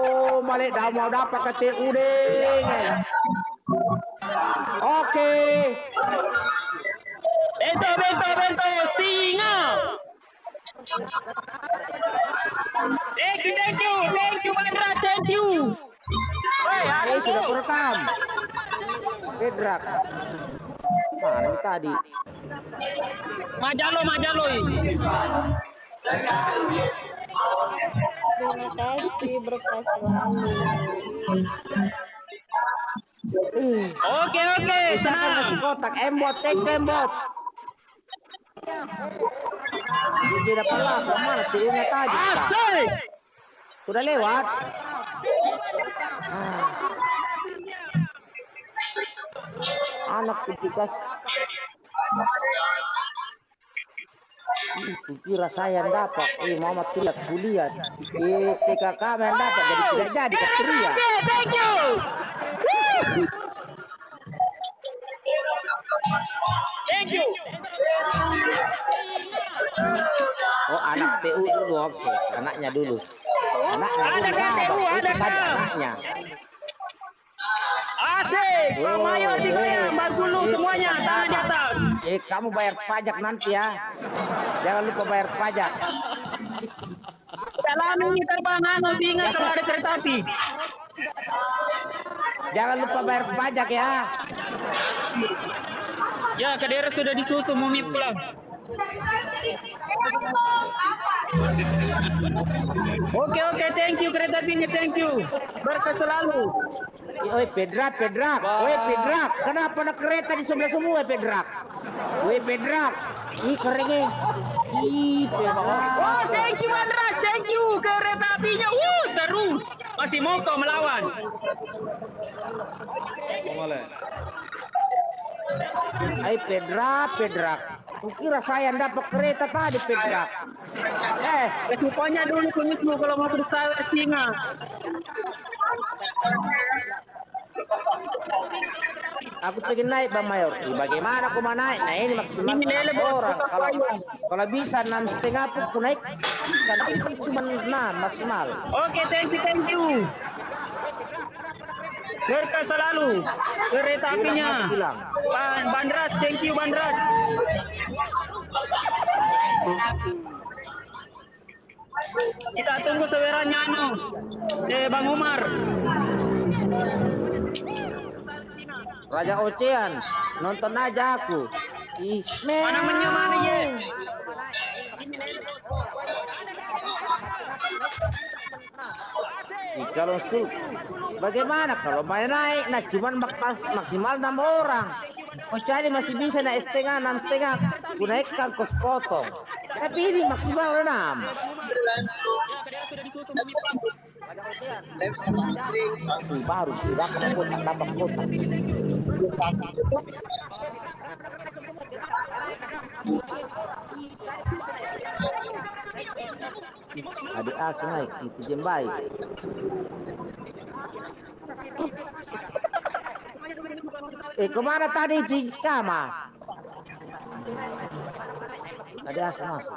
Oh, malik dah mau dapat ketik uding. Oke. Bento, singa. Thank you, Bandra, thank you. Sudah kurekam. Pedrak. Mana ini tadi? Majalo. Terima kasih berkah selalu. Oke, senang. Kotak embot, embot. Dia dapat lah, kemana tidurnya tadi? Asik. Sudah lewat. Anak ketikas. Kira saya yang dapat. Mama tidak kuliah. TKK yang dapat jadi tidak jadi keteria. Thank you. Thank you. Oh, anak PU dulu, oke. Anaknya dulu. Anaknya dulu. Ada kan PU, ada kan? Anaknya. Asik. Pak Mayor juga ya, Mbak Gulu semuanya tangan di atas. Kamu bayar pajak nanti ya. Jangan lupa bayar pajak. Dalam ini terbang singa kalau ada kereta api. Jangan lupa bayar pajak ya. Ya, Kadera sudah disusul Mumi pulang. Oke, thank you kereta apinya, thank you. Berkah selalu. Oi Pedrak. Oi Pedrak, kenapa ada kereta di sebelah semua Pedrak? Oi Pedrak. Ih keringin. Ih Pedrak. Oh, thank you Andras, thank you kereta apinya. Seru. Masih mau kau melawan. Hai Pedrak. Kukira saya dapat kereta tadi Pedrak. Rupanya dulu kumismu kalau mau berusaha singa. Aku pengen naik Bang Mayor. Bagaimana aku mau naik? Nah ini maksimal orang. Kalau bisa 6,5 pun aku naik. Dan itu cuma 6 maksimal. Oke, thank you. Berkah selalu kereta apinya. Bandras, thank you Bandras. Kita tunggu seweranya Bang Umar. Raja Ocean, nonton aja aku. Mana ya? Calon sul. Bagaimana kalau main naik? Nah cuman maksimal 6 orang. Jadi masih bisa naik 6,5. Ku naikkan kos potong. Tapi ini maksimal 6. Baru tidak dapat kotak. Adik asuh naik itu jembai. Kemana tadi Cikama? Adik asuh masuk.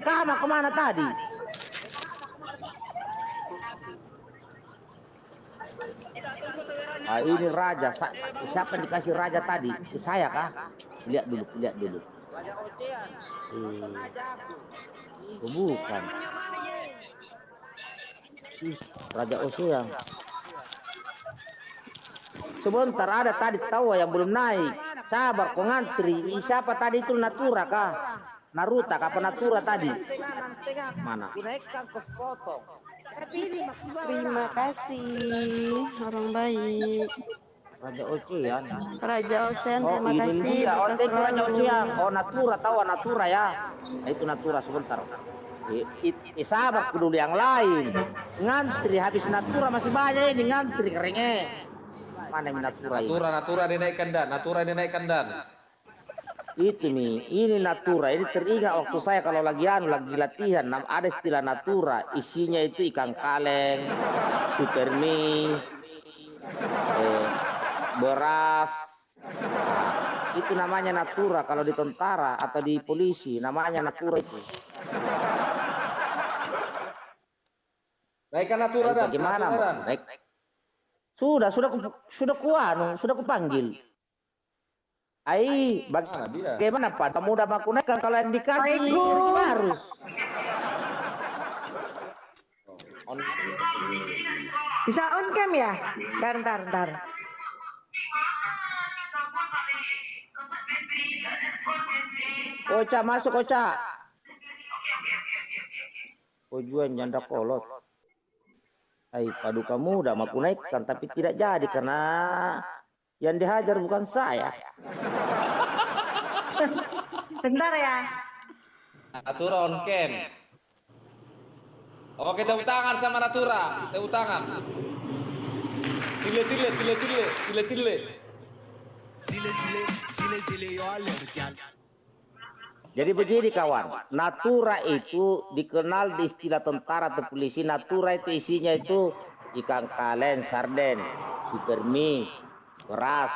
Kama kemana tadi? Ini raja. Siapa yang dikasih raja tadi? Saya kah? Lihat dulu. Bukan. Raja Ocean. Sebentar ada tadi tahu yang belum naik. Sabar kau ngantri. Siapa tadi itu Natura kah? Naruta kah? Apa Natura tadi? Mana? Terima kasih orang baik. Raja Ocean. Terima kasih. Dia. Oh, itu Raja Ocean. Oh, Natura tahu Natura ya. Itu Natura sebentar. Sabar dulu yang lain. Ngantri habis Natura masih banyak ini ngantri keringnya. Mana Natura ini? Natura dinaikkan dan. Itu nih, ini Natura. Ini teringat waktu saya kalau lagi latihan, ada istilah Natura. Isinya itu ikan kaleng, supermie, beras. Itu namanya natura kalau di tentara atau di polisi namanya natura itu. Naikkan natura dan. Bagaimana Natura, mau Dan. naik? Sudah kupanggil. Mana dia? Bagaimana Pak? Kamu udah aku naikkan kalau yang dikasih harus. On. Bisa on cam ya? Ntar. Oca masuk Oca. Tujuan janda kolot. Paduka muda aku naikkan tapi tidak jadi karena yang dihajar bukan saya. Bentar ya. Natura on cam. Oke, tepuk tangan sama Natura. Tepuk tangan. Tile. Jadi begini kawan, natura itu dikenal di istilah tentara atau polisi. Natura itu isinya itu ikan kalen, sarden, super mie, beras,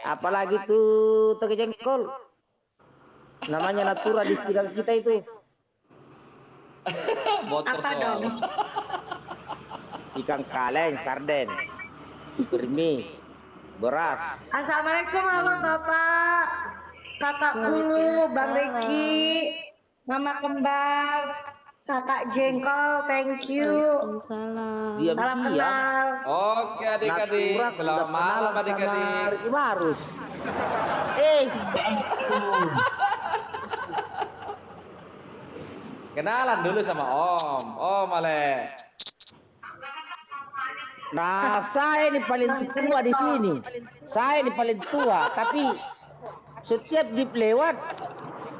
apalagi tuh toge jengkol. Namanya natura di istilah kita itu. Botol Apa soal. dong? Ikan kaleng, sarden, super mie, beras. Assalamualaikum Mama Bapak, kakakku, Bang Reki, Mama Kembang, Kakak Jengkol, thank you. Waalaikumsalam. Diam Salam diam. kenal. Oke adik-adik, Natura selamat malam adik-adik. Ricky Barus. Kenalan dulu sama Om. Om Ale. Nah, saya ini paling tua di sini. Saya ini paling tua, tapi setiap jeep lewat,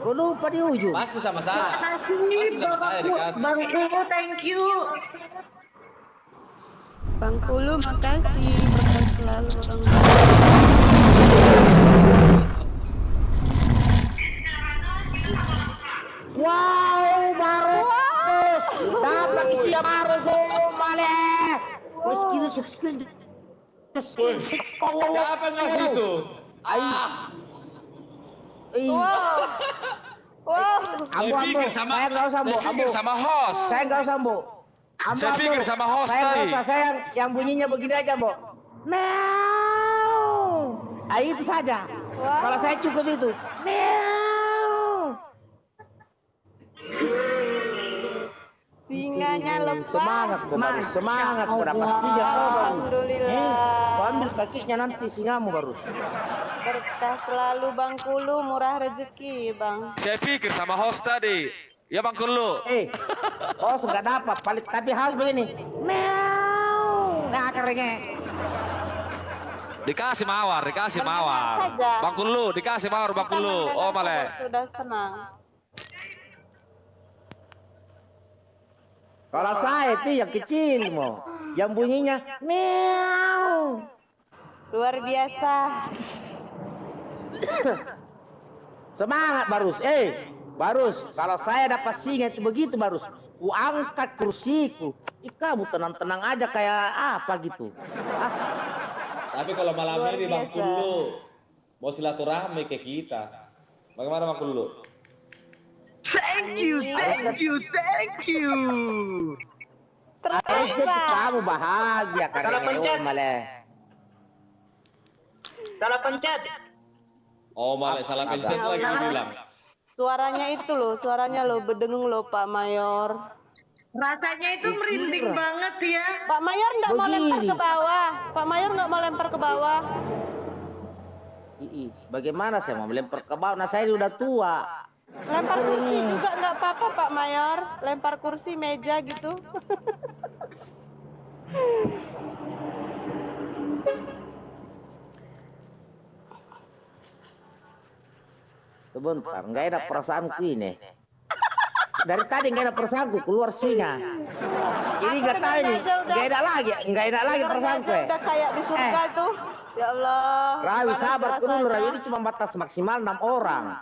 gue lupa di ujung. Pasti sama saya. Makasih Pasti sama saya dikasih. Bang Kulu, thank you. Bang Kulu makasih, berkah selalu orang. Wow, Barus. Dapat isi baru male. Wes skill. Siapa yang ngasih itu? Ambo, saya nggak usah ambo, host. saya nggak usah ambo. Saya pikir sama host saya nggak tadi. usah, saya yang bunyinya begini aja ambo. Meow. Itu saja. Kalau saya cukup itu. Meow. Singanya lepas. Semangat kau baru, semangat kau dapat singa kau baru. Alhamdulillah. Kau ambil kakinya nanti singamu baru. Berkah selalu Bang Kulu, murah rezeki Bang. Saya pikir sama host tadi. Ya Bang Kulu. Oh sudah dapat, tapi harus begini. Meow. Nah keringnya. Dikasih mawar. saja. Bang Kulu, dikasih mawar Bang Kulu. Oh Male. Sudah senang. Kalau saya itu yang kecil mau, yang bunyinya meow. Luar biasa. Semangat Barus, Barus. Kalau saya dapat singa itu begitu Barus, ku angkat kursiku. Kamu tenang-tenang aja kayak apa gitu. Tapi kalau malam Luar ini Bang biasa. Kulu mau silaturahmi ke kita. Bagaimana Bang Kulu? Thank you. Harus jadi Terasa. kamu bahagia karena Salah pencet. Male. Salah pencet. Oh Male salah pencet lagi dia bilang. Suaranya itu loh, suaranya loh berdengung loh Pak Mayor. Rasanya itu merinding banget ya. Pak Mayor nggak mau lempar Begini. ke bawah. Pak Mayor nggak mau lempar ke bawah. Bagaimana saya mau melempar ke bawah? Nah saya udah tua. Lempar kursi juga nggak apa-apa Pak Mayor. Lempar kursi meja gitu. Sebentar, nggak ada perasaanku ini. Dari tadi nggak ada perasaanku, keluar singa. Ini nggak tahu ini, nggak ada lagi perasaanku. Udah kayak di surga tuh. Ya Allah. Rawi gimana sabar dulu, rasanya? Rawi ini cuma batas maksimal 6 orang.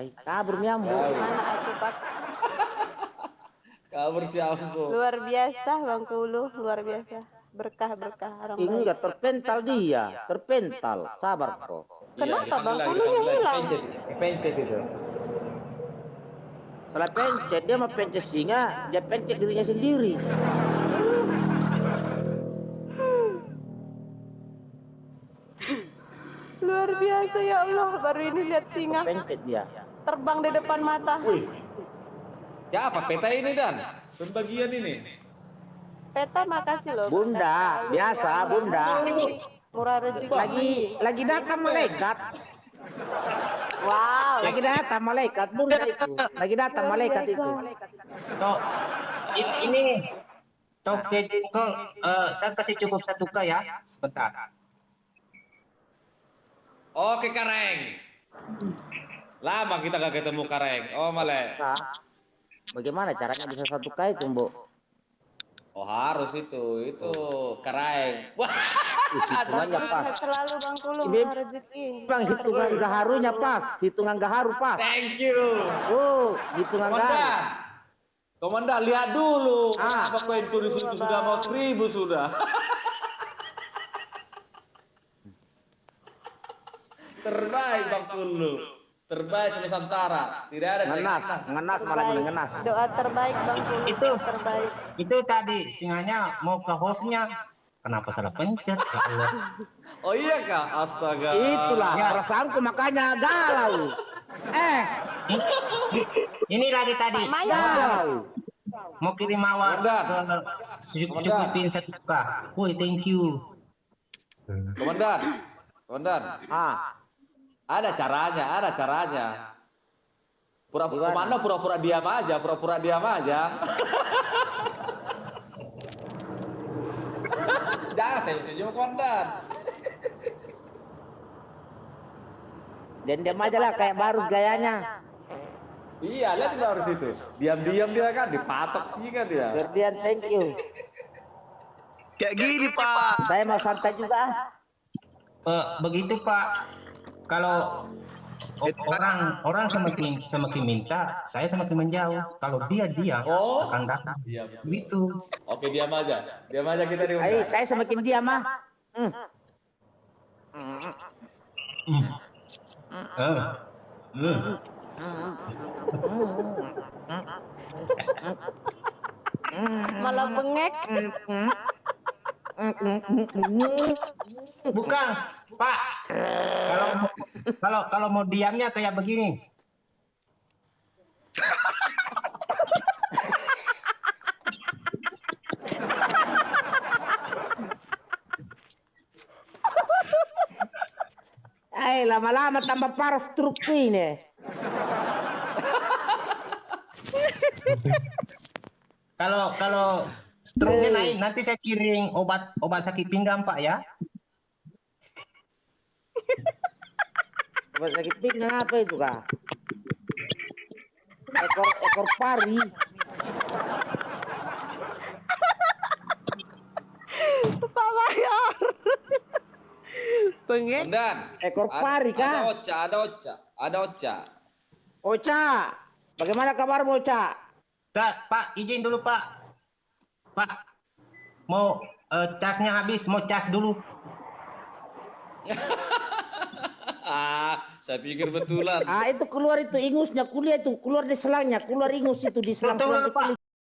Kabur nyamuk. Mana aku Pak? Kabur si Ambo. Luar biasa Bang Kulu, luar biasa. Berkah orang baik. Enggak terpental dia, terpental. Sabar kok. Kenapa Bang dipanggil Kulu yang hilang? Pencet itu. Salah pencet, dia mah pencet singa, dia pencet dirinya sendiri. Luar biasa ya Allah, baru ini lihat singa Pencet dia. terbang di depan mata. Wih. Ya apa peta ini Dan? Pembagian ini. Peta makasih loh. Bunda, biasa Bunda. Murah rezeki. Lagi datang malaikat. Wow. Lagi datang malaikat Bunda itu. Lagi datang malaikat itu. Tok, ini Tok kok saya kasih cukup 1K ya. Sebentar. Oke Kareng. Lama kita gak ketemu Kareng. Oh Male. Nah, bagaimana caranya bisa 1K itu, Mbok? Oh harus itu Kareng. Wah. Hitungannya pas. Selalu Bang Kulu Beb. murah rezeki. Bang, hitungan gaharunya pas. Hitungan gaharu pas. Thank you. Oh, hitungan gaharu. Komandan. Komandan lihat dulu. Ah. Apa koinku di situ sudah mau 1000 sudah. Terbaik Bang Kulu. Terbaik Nusantara. Tidak ada Ngenas, ngenas malah ngenas. Doa terbaik Bang Kulu. Itu. Doa terbaik. Itu tadi singanya mau ke hostnya. Kenapa salah pencet? Ya Allah. Oh iya Kak, astaga. Itulah Ya. perasaanku makanya galau. Ini lagi tadi. Galau. Mau kirim mawar Komandan. cukupin 1K. Woi, thank you. Komandan. Komandan. Ah, Ada caranya. Pura-pura Gimana? komandan pura-pura diam aja. Jangan senyum komandan. dan diam aja lah kayak baru gayanya. Iya, lihat juga harus itu. Diam-diam dia kan dipatok sih kan dia. Ferdian, thank you. Kayak gini, Pak. Saya mau santai juga. Begitu Pak. Kalau orang semakin minta, saya semakin menjauh. Kalau dia diam, Oh. akan datang. Diam. Begitu. Oke, diam aja kita di Ayo, saya semakin diam ah. Malah bengek. Bukan, Pak. Kalau mau diamnya kayak begini. Ayo, lama-lama tambah parah strukku ini. Kalau stroke-nya naik, nanti saya kirim obat sakit pinggang Pak ya. Obat sakit pinggang apa itu kak? Ekor pari. Pak Mayor. Bengek. Komandan. Ekor pari kah? Ada Ocha. Ocha, bagaimana kabar Ocha? Pak, izin dulu Pak. Pak, mau casnya habis, mau cas dulu. Saya pikir betulan. Ah itu keluar itu ingusnya kuliah itu keluar di selangnya, keluar ingus itu di selang-selang Betul, Pak. kecil